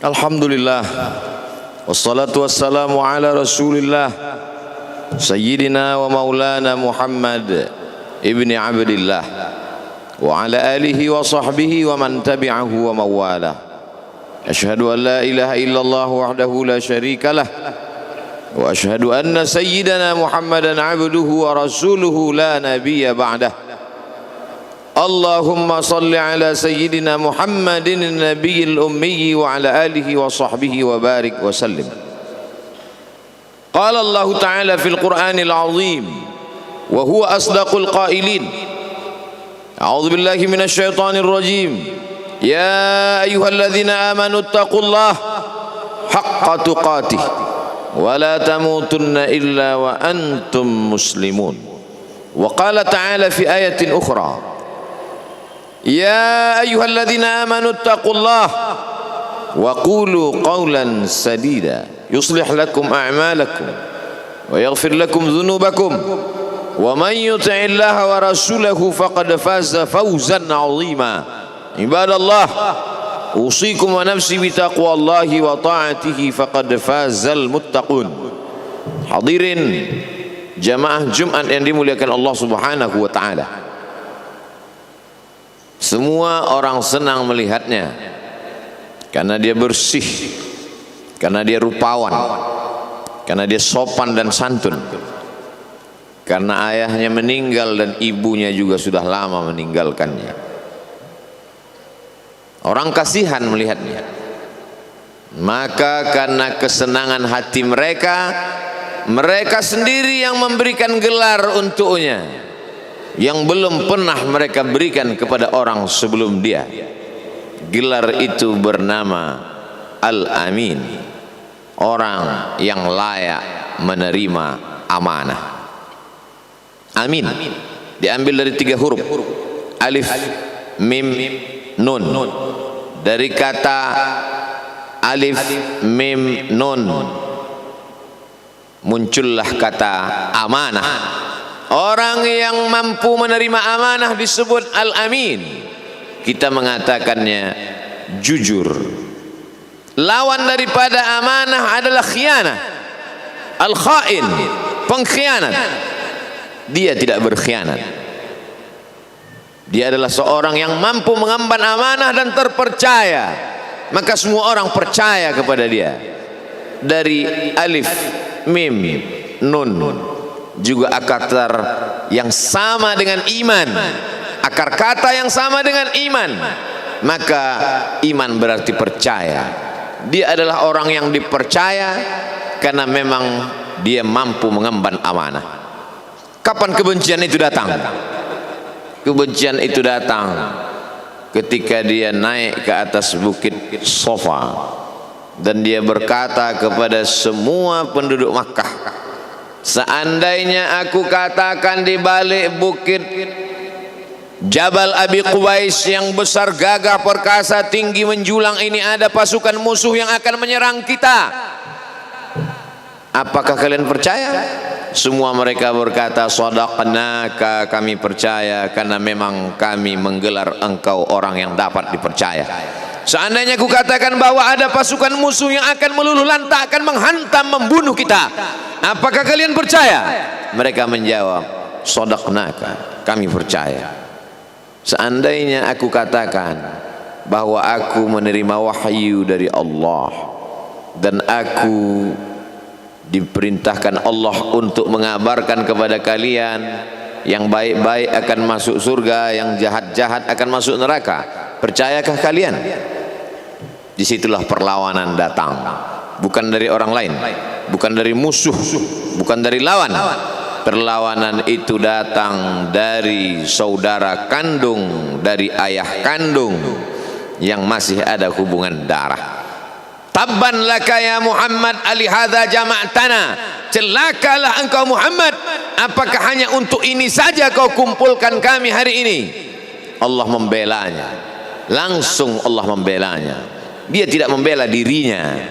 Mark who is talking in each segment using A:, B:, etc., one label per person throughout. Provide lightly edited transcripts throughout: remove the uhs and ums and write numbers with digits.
A: Alhamdulillah, wassalatu wassalamu ala rasulillah Sayyidina wa maulana Muhammad ibni Abdillah wa ala alihi wa sahbihi wa man tabi'ahu wa mawala. Ashhadu an la ilaha illallah wahdahu la syarika lah wa ashhadu anna sayyidana Muhammadan abduhu wa rasuluhu la nabiyya ba'dah. Allahumma salli ala sayyidina Muhammadin nabiyil ummi wa ala alihi wa sahbihi wa barik wa sallim. Qala Allah Ta'ala fil Qur'anil azim wa huwa asdaqul qailin. A'udzu billahi minasy syaithanir rajim. Ya ayyuhalladzina amanu taqullaha haqqa tuqatih wa la tamutunna illa wa antum muslimun. Wa qala ta'ala fi ayatin ukhra. Ya ayyuhalladzina amanu taqullaha wa qulu qawlan sadida yuslih lakum a'malakum wa yaghfir lakum dhunubakum wa man yuti'illaha wa rasulahu faqad faza fawzan 'azima. Ibadallah, usikum wa nafsi bi taqwallahi wa ta'atihi faqad fazal muttaqun. Hadirin jamaah Jumat yang dimuliakan Allah Subhanahu wa taala. Semua orang senang melihatnya karena dia bersih, karena dia rupawan, karena dia sopan dan santun, karena ayahnya meninggal dan ibunya juga sudah lama meninggalkannya. Orang kasihan melihatnya, maka karena kesenangan hati mereka, mereka sendiri yang memberikan gelar untuknya yang belum pernah mereka berikan kepada orang sebelum dia. Gelar itu bernama Al-Amin, orang yang layak menerima amanah. Amin diambil dari 3 huruf, alif, mim, nun. Dari kata alif, mim, nun muncullah kata amanah. Orang yang mampu menerima amanah disebut Al-Amin. Kita mengatakannya jujur. Lawan daripada amanah adalah khianah, al-khain, pengkhianat. Dia tidak berkhianat. Dia adalah seorang yang mampu mengemban amanah dan terpercaya, maka semua orang percaya kepada dia. Dari alif, mim, nun juga akar yang sama dengan iman, akar kata yang sama dengan iman, maka iman berarti percaya. Dia adalah orang yang dipercaya karena memang dia mampu mengemban amanah. Kapan kebencian itu datang? Kebencian itu datang ketika dia naik ke atas bukit Safa dan dia berkata kepada semua penduduk Makkah, seandainya aku katakan di balik bukit Jabal Abi Quwais yang besar, gagah, perkasa, tinggi, menjulang ini ada pasukan musuh yang akan menyerang kita, apakah kalian percaya? Semua mereka berkata, shadaqnaka, kami percaya karena memang kami menggelar engkau orang yang dapat dipercaya. Seandainya aku katakan bahwa ada pasukan musuh yang akan meluluh lantakkan, menghantam, membunuh kita, apakah kalian percaya? Mereka menjawab, shadaqnaka, kami percaya. Seandainya aku katakan bahwa aku menerima wahyu dari Allah dan aku diperintahkan Allah untuk mengabarkan kepada kalian yang baik-baik akan masuk surga, yang jahat-jahat akan masuk neraka, percayakah kalian? Disitulah perlawanan datang, bukan dari orang lain, bukan dari musuh, bukan dari lawan. Perlawanan itu datang dari saudara kandung, dari ayah kandung yang masih ada hubungan darah. Tabban laka ya Muhammad alihadza jama'tana, celakalah engkau Muhammad, apakah hanya untuk ini saja kau kumpulkan kami hari ini? Allah membelanya, langsung Allah membelanya. Dia tidak membela dirinya,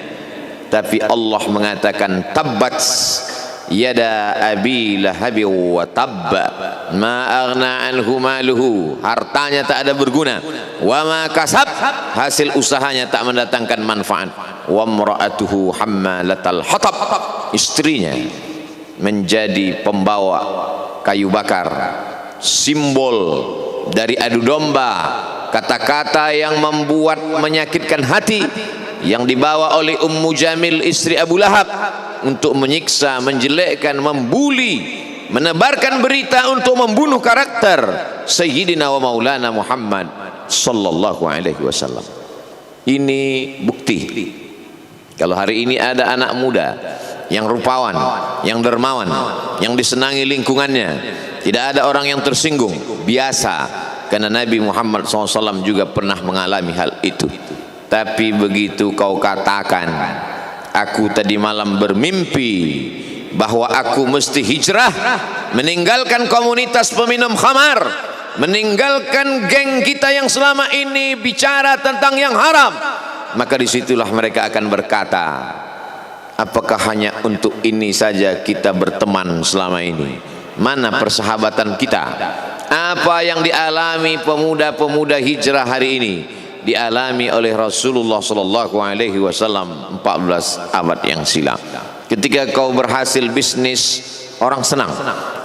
A: tapi Allah mengatakan tabbat yada abi lahabi wa tabba ma aghna anhu maluhu, hartanya tak ada berguna, wa ma kasab, hasil usahanya tak mendatangkan manfaat, wa imra'atuhu hammalatal hatab, istrinya menjadi pembawa kayu bakar, simbol dari adu domba, kata-kata yang membuat menyakitkan hati yang dibawa oleh Ummu Jamil istri Abu Lahab untuk menyiksa, menjelekkan, membuli, menebarkan berita untuk membunuh karakter Sayyidina wa Maulana Muhammad sallallahu alaihi wasallam. Ini bukti kalau hari ini ada anak muda yang rupawan, yang dermawan, yang disenangi lingkungannya, tidak ada orang yang tersinggung, biasa, karena Nabi Muhammad SAW juga pernah mengalami hal itu. Tapi begitu kau katakan, aku tadi malam bermimpi bahwa aku mesti hijrah, meninggalkan komunitas peminum khamar, meninggalkan geng kita yang selama ini bicara tentang yang haram, maka disitulah mereka akan berkata, apakah hanya untuk ini saja kita berteman selama ini? Mana persahabatan kita? Apa yang dialami pemuda-pemuda hijrah hari ini dialami oleh Rasulullah sallallahu alaihi wasallam 14 abad yang silam. Ketika kau berhasil bisnis, orang senang.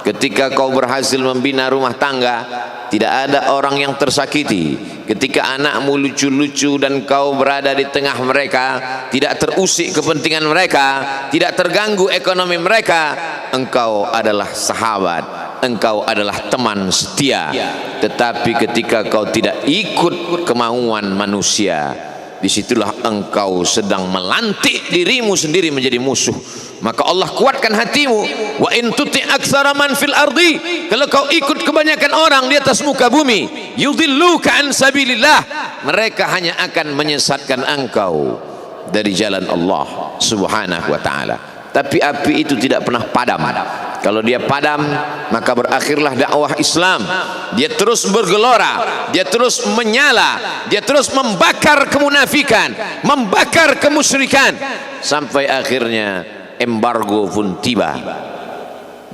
A: Ketika kau berhasil membina rumah tangga, tidak ada orang yang tersakiti. Ketika anakmu lucu-lucu dan kau berada di tengah mereka, tidak terusik kepentingan mereka, tidak terganggu ekonomi mereka, engkau adalah sahabat, engkau adalah teman setia. Tetapi ketika kau tidak ikut kemauan manusia, disitulah engkau sedang melantik dirimu sendiri menjadi musuh. Maka Allah kuatkan hatimu. Wa in tuti aktsara man fil ardi, kalau kau ikut kebanyakan orang di atas muka bumi, yudilluka an sabilillah, mereka hanya akan menyesatkan engkau dari jalan Allah subhanahu wa ta'ala. Tapi api itu tidak pernah padam. Kalau dia padam, maka berakhirlah dakwah Islam. Dia terus bergelora, dia terus menyala, dia terus membakar kemunafikan, membakar kemusyrikan, sampai akhirnya embargo pun tiba.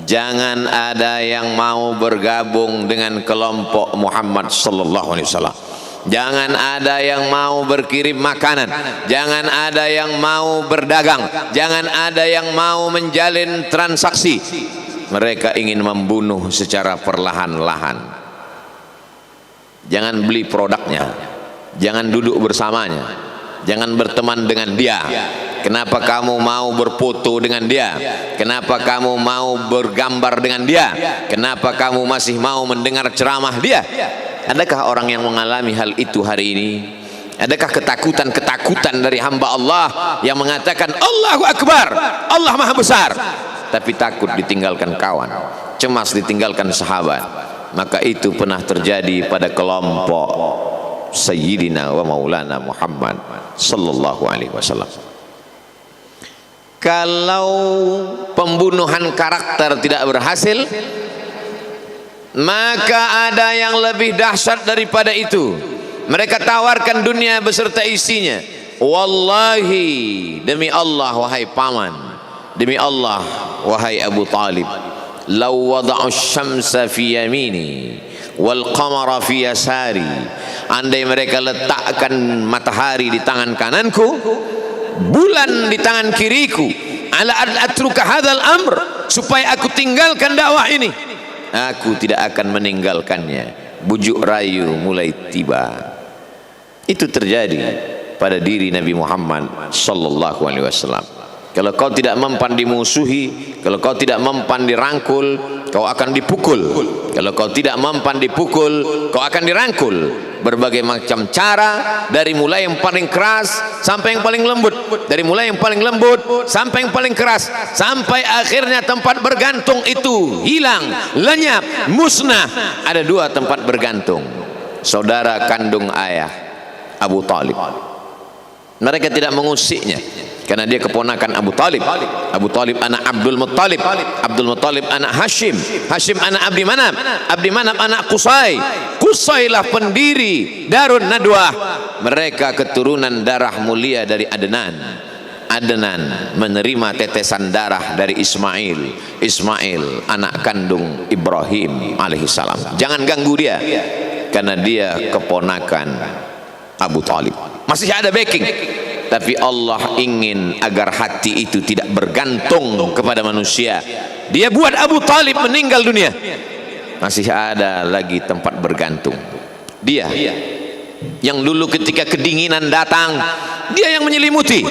A: Jangan ada yang mau bergabung dengan kelompok Muhammad sallallahu alaihi wasallam. Jangan ada yang mau berkirim makanan, jangan ada yang mau berdagang, jangan ada yang mau menjalin transaksi. Mereka ingin membunuh secara perlahan-lahan. Jangan beli produknya, jangan duduk bersamanya, jangan berteman dengan dia. Kenapa kamu mau berfoto dengan dia? Kenapa kamu mau bergambar dengan dia? Kenapa kamu masih mau mendengar ceramah dia? Adakah orang yang mengalami hal itu hari ini? Adakah ketakutan-ketakutan dari hamba Allah yang mengatakan Allahu Akbar, Allah Maha Besar, tapi takut ditinggalkan kawan, cemas ditinggalkan sahabat? Maka itu pernah terjadi pada kelompok Sayyidina wa Maulana Muhammad sallallahu alaihi wasallam. Kalau pembunuhan karakter tidak berhasil, maka ada yang lebih dahsyat daripada itu. Mereka tawarkan dunia beserta isinya. Wallahi, demi Allah wahai paman, demi Allah wahai Abu Talib, law wada'u syamsa fi yamini wal qamara fi yasari, andai mereka letakkan matahari di tangan kananku, bulan di tangan kiriku, ala atruka hadzal amr, supaya aku tinggalkan dakwah ini, aku tidak akan meninggalkannya. Bujuk rayu mulai tiba. Itu terjadi pada diri Nabi Muhammad sallallahu alaihi wasallam. Kalau kau tidak mempan dimusuhi, kalau kau tidak mempan dirangkul, kau akan dipukul. Kalau kau tidak mempan dipukul, kau akan dirangkul. Berbagai macam cara, dari mulai yang paling keras sampai yang paling lembut, dari mulai yang paling lembut sampai yang paling keras, sampai akhirnya tempat bergantung itu hilang, lenyap, musnah. Ada dua tempat bergantung, saudara kandung ayah Abu Talib. Mereka tidak mengusiknya karena dia keponakan Abu Talib. Abu Talib anak Abdul Muttalib, Abdul Muttalib anak Hashim, Hashim anak Abdi Manaf, Abdi Manaf anak Qusay, Qusaylah pendiri Darun Nadwah. Mereka keturunan darah mulia dari Adnan. Adnan menerima tetesan darah dari Ismail anak kandung Ibrahim alaihissalam. Jangan ganggu dia, karena dia keponakan Abu Talib. Masih ada backing, tapi Allah ingin agar hati itu tidak bergantung kepada manusia. Dia buat Abu Talib meninggal dunia, masih ada lagi tempat bergantung. Dia yang dulu ketika kedinginan datang, dia yang menyelimuti.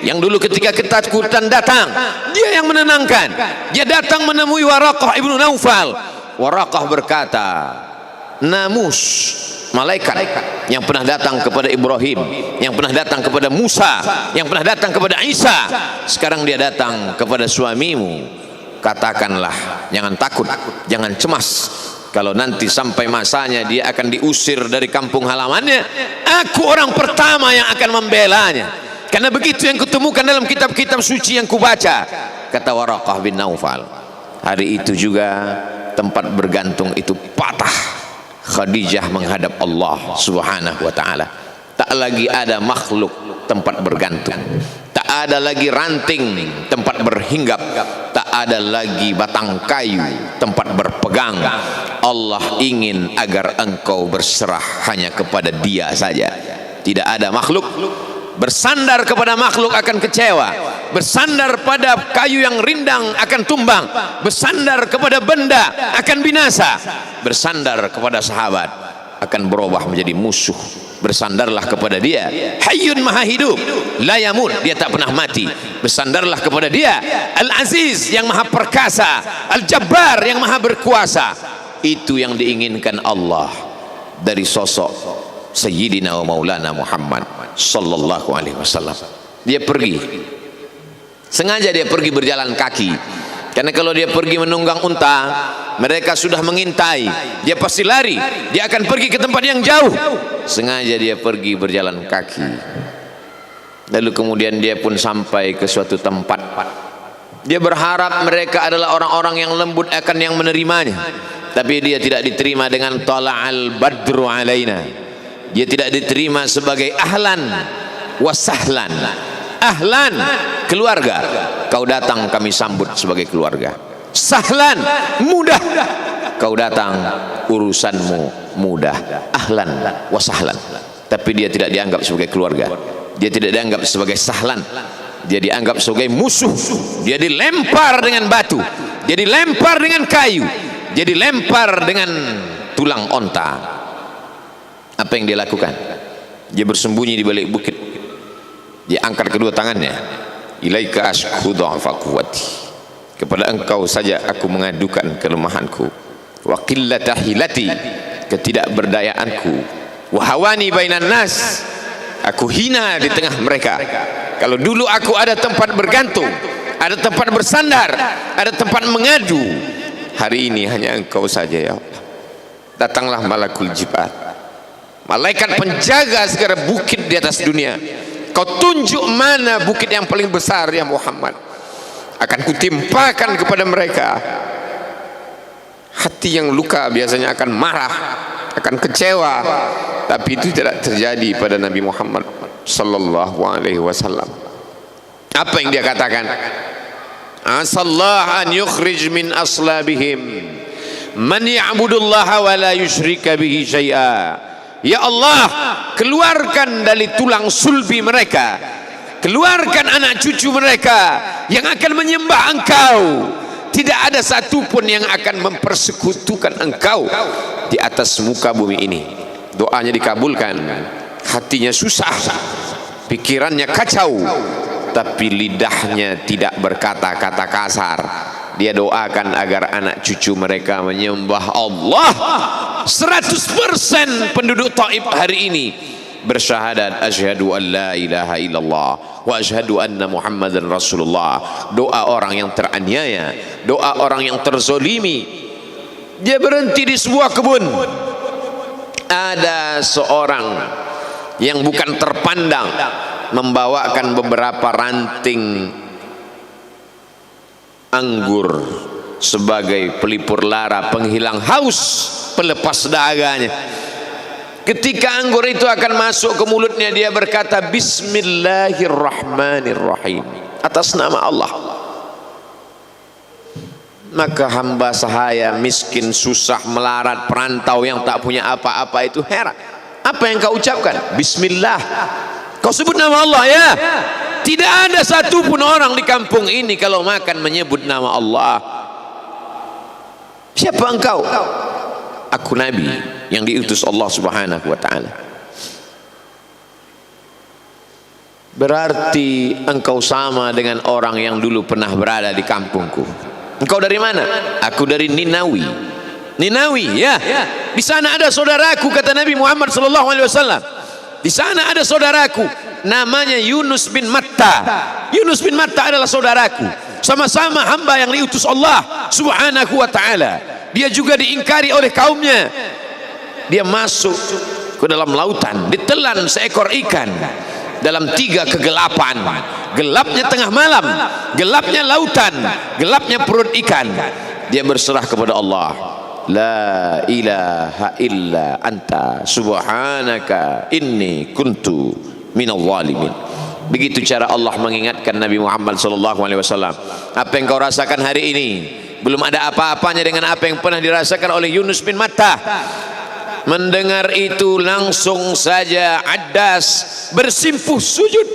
A: Yang dulu ketika ketakutan datang, dia yang menenangkan. Dia datang menemui Waraqah ibnu Naufal. Waraqah berkata, Namus, malaikat yang pernah datang kepada Ibrahim, yang pernah datang kepada Musa, yang pernah datang kepada Isa, sekarang dia datang kepada suamimu. Katakanlah, jangan takut, jangan cemas. Kalau nanti sampai masanya dia akan diusir dari kampung halamannya, aku orang pertama yang akan membelanya. Karena begitu yang kutemukan dalam kitab-kitab suci yang kubaca, kata Waraqah bin Naufal. Hari itu juga tempat bergantung itu patah. Khadijah menghadap Allah subhanahu wa ta'ala. Tak lagi ada makhluk tempat bergantung, tak ada lagi ranting tempat berhinggap, tak ada lagi batang kayu tempat berpegang. Allah ingin agar engkau berserah hanya kepada Dia saja. Tidak ada makhluk. Bersandar kepada makhluk akan kecewa, bersandar pada kayu yang rindang akan tumbang, bersandar kepada benda akan binasa, bersandar kepada sahabat akan berubah menjadi musuh. Bersandarlah kepada Dia, Hayyun Maha Hidup, la yamut, Dia tak pernah mati. Bersandarlah kepada Dia, Al-Aziz yang Maha Perkasa, Al-Jabbar yang Maha Berkuasa. Itu yang diinginkan Allah dari sosok Sayyidina wa Maulana Muhammad sallallahu alaihi wasallam. Dia pergi, sengaja dia pergi berjalan kaki, karena kalau dia pergi menunggang unta, mereka sudah mengintai, dia pasti lari, dia akan pergi ke tempat yang jauh. Sengaja dia pergi berjalan kaki. Lalu kemudian dia pun sampai ke suatu tempat. Dia berharap mereka adalah orang-orang yang lembut akan yang menerimanya, tapi dia tidak diterima dengan tala'al badru alaina. Dia tidak diterima sebagai ahlan wasahlan. Ahlan, keluarga, kau datang kami sambut sebagai keluarga. Sahlan, mudah, kau datang urusanmu mudah. Ahlan wasahlan. Tapi dia tidak dianggap sebagai keluarga, dia tidak dianggap sebagai sahlan, dia dianggap sebagai musuh. Dia dilempar dengan batu, dia dilempar dengan kayu, dia dilempar dengan tulang onta. Apa yang dia lakukan? Dia bersembunyi di balik bukit. Dia angkat kedua tangannya. Ilaika ashku dha'fa quwwati. Kepada engkau saja aku mengadukan kelemahanku. Wa qillata hilati, ketidakberdayaanku. Wa hawani bainan nas, aku hina di tengah mereka. Kalau dulu aku ada tempat bergantung, ada tempat bersandar, ada tempat mengadu, hari ini hanya engkau saja ya Allah. Datanglah malakul jibal, malaikat penjaga segala bukit di atas dunia. Kau tunjuk mana bukit yang paling besar ya Muhammad, akan kutimpakan kepada mereka. Hati yang luka biasanya akan marah, akan kecewa, tapi itu tidak terjadi pada Nabi Muhammad sallallahu alaihi wasallam. Apa yang dia katakan? Asallah an yukhrij min aslabihim man ya'budullaha wa la yusyrika bihi syai'a. Ya Allah, keluarkan dari tulang sulbi mereka, keluarkan anak cucu mereka yang akan menyembah Engkau. Tidak ada satupun yang akan mempersekutukan Engkau di atas muka bumi ini. Doanya dikabulkan, hatinya susah, pikirannya kacau, tapi lidahnya tidak berkata-kata kasar. Dia doakan agar anak cucu mereka menyembah Allah. 100% penduduk Taif hari ini bersyahadat asyhadu an la ilaha illallah wa asyhadu anna Muhammadan Rasulullah. Doa orang yang teraniaya, doa orang yang terzolimi. Dia berhenti di sebuah kebun. Ada seorang yang bukan terpandang membawakan beberapa ranting anggur sebagai pelipur lara, penghilang haus, pelepas daganya. Ketika anggur itu akan masuk ke mulutnya, dia berkata Bismillahirrahmanirrahim, atas nama Allah. Maka hamba sahaya miskin, susah, melarat, perantau yang tak punya apa-apa itu heran, apa yang kau ucapkan? Bismillah. Kau sebut nama Allah ya. Tidak ada satupun orang di kampung ini kalau makan menyebut nama Allah. Siapa engkau? Aku Nabi yang diutus Allah Subhanahu wa ta'ala. Berarti engkau sama dengan orang yang dulu pernah berada di kampungku. Engkau dari mana? Aku dari Ninawi. Ninawi ya. Di sana ada saudaraku, kata Nabi Muhammad sallallahu alaihi wasallam. Di sana ada saudaraku namanya Yunus bin Matta. Yunus bin Matta adalah saudaraku. Sama-sama hamba yang diutus Allah Subhanahu wa ta'ala. Dia juga diingkari oleh kaumnya. Dia masuk ke dalam lautan, ditelan seekor ikan dalam 3 kegelapan. Gelapnya tengah malam, gelapnya lautan, gelapnya perut ikan. Dia berserah kepada Allah. La ilaha illa anta subhanaka inni kuntu minal zalimin. Begitu cara Allah mengingatkan Nabi Muhammad sallallahu alaihi wasallam. Apa yang kau rasakan hari ini belum ada apa-apanya dengan apa yang pernah dirasakan oleh Yunus bin Matta. Mendengar itu langsung saja Addas bersimpuh sujud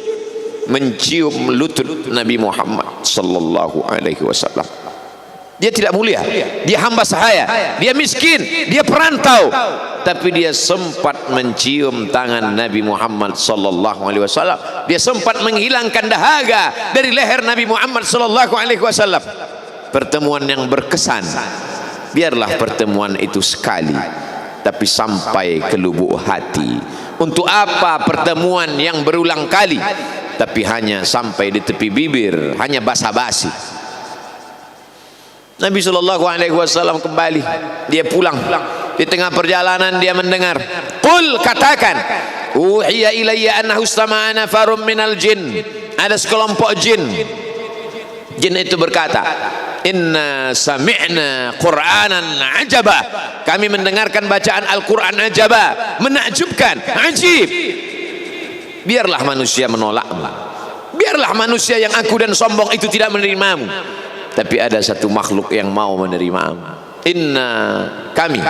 A: mencium lutut Nabi Muhammad sallallahu alaihi wasallam. Dia tidak mulia, dia hamba sahaya, dia miskin, dia perantau, tapi dia sempat mencium tangan Nabi Muhammad sallallahu alaihi wasallam. Dia sempat menghilangkan dahaga dari leher Nabi Muhammad sallallahu alaihi wasallam. Pertemuan yang berkesan. Biarlah pertemuan itu sekali, tapi sampai ke lubuk hati. Untuk apa pertemuan yang berulang kali tapi hanya sampai di tepi bibir, hanya basa-basi? Nabi sallallahu alaihi wasallam kembali, dia pulang. Di tengah perjalanan dia mendengar, qul, katakan, uhiya ilayya annahu istama'a nafarun minal jin. Ada sekelompok jin. Jin itu berkata, inna sami'na qur'anan ajaba. Kami mendengarkan bacaan Al-Quran ajaba, menakjubkan, ajib. Biarlah manusia menolakmu, biarlah manusia yang aku dan sombong itu tidak menerimamu, tapi ada satu makhluk yang mau menerimamu. Inna, kami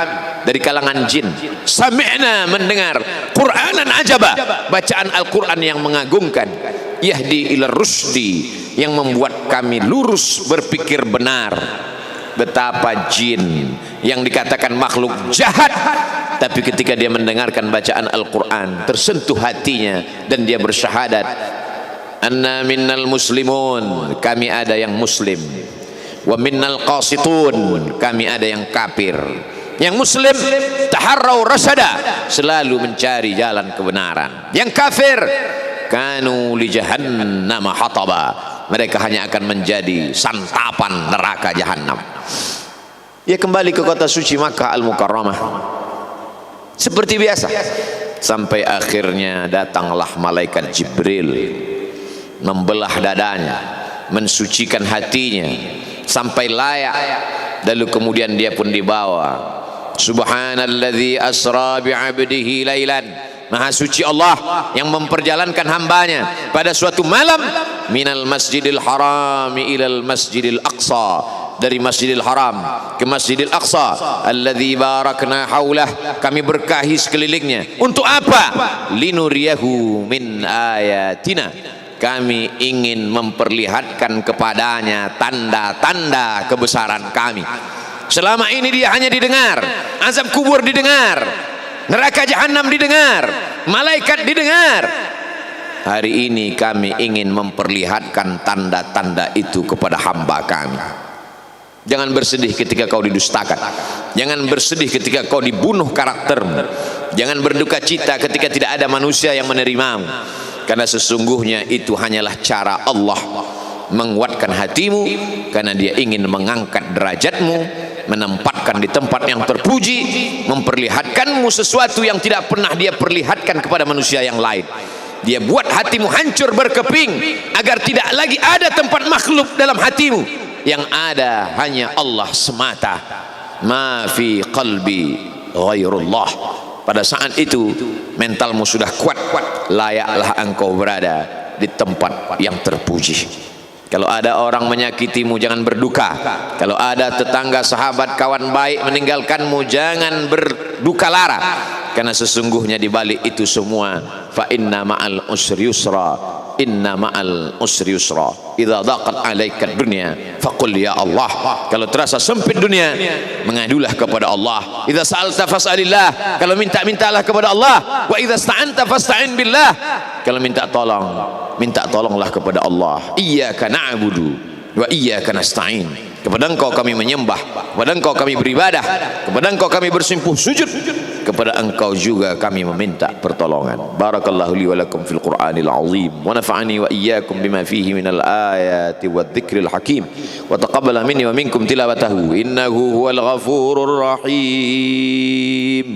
A: dari kalangan jin, sami'na, mendengar, Qur'anan ajaba, bacaan Al-Quran yang mengagumkan, yahdi ila rusdi, yang membuat kami lurus berpikir benar. Betapa jin yang dikatakan makhluk jahat, tapi ketika dia mendengarkan bacaan Al-Quran tersentuh hatinya dan dia bersyahadat, anna minnal muslimun, kami ada yang muslim, wa minnal qasitun, kami ada yang kafir. Yang muslim taharrau rasyada, selalu mencari jalan kebenaran. Yang kafir kanu li jahannam hataba, mereka hanya akan menjadi santapan neraka jahanam. Ia kembali ke kota suci Makkah Al-Mukarramah seperti biasa, sampai akhirnya datanglah malaikat Jibril, membelah dadanya, mensucikan hatinya sampai layak. Lalu kemudian dia pun dibawa. Subhanalladzi asra bi'abdihi lailan, maha suci Allah yang memperjalankan hambanya pada suatu malam, minal masjidil harami ilal masjidil aqsa, dari masjidil haram ke masjidil aqsa, alladzi barakna haulah, kami berkahi sekelilingnya. Untuk apa? Linuriyahu min ayatina, kami ingin memperlihatkan kepadanya tanda-tanda kebesaran kami. Selama ini dia hanya didengar, azab kubur didengar, neraka jahanam didengar, malaikat didengar. Hari ini kami ingin memperlihatkan tanda-tanda itu kepada hamba kami. Jangan bersedih ketika kau didustakan, jangan bersedih ketika kau dibunuh karaktermu, jangan berduka cita ketika tidak ada manusia yang menerimamu, karena sesungguhnya itu hanyalah cara Allah menguatkan hatimu, karena dia ingin mengangkat derajatmu, menempatkan di tempat yang terpuji, memperlihatkanmu sesuatu yang tidak pernah dia perlihatkan kepada manusia yang lain. Dia buat hatimu hancur berkeping agar tidak lagi ada tempat makhluk dalam hatimu, yang ada hanya Allah semata. Ma fi qalbi ghairullah, pada saat itu mentalmu sudah kuat, layaklah engkau berada di tempat yang terpuji. Kalau ada orang menyakitimu, jangan berduka. Kalau ada tetangga, sahabat, kawan baik meninggalkanmu, jangan berduka lara. Karena sesungguhnya di balik itu semua, fa inna ma'al usri yusra, inna ma'al usri yusra. Idza daqat 'alaika dunya faqul ya Allah. Kalau terasa sempit dunia, mengadulah kepada Allah. Idza sa'alta fas'alillah. Kalau minta-mintalah kepada Allah. Wa idza sta'anta fasta'in billah. Kalau minta tolong, minta tolonglah kepada Allah. Iyyaka na'budu wa iyyaka nasta'in. Kepada Engkau kami menyembah, kepada Engkau kami beribadah, kepada Engkau kami bersimpuh sujud, kepada Engkau juga kami meminta pertolongan. Barakallahu li wa lakum fil Qur'anil azim wa nafa'ani wa iyyakum bima fihi minal ayati wadh-dhikril hakim wa taqabbala minni wa minkum tilawatahu innahu huwal ghafurur rahim.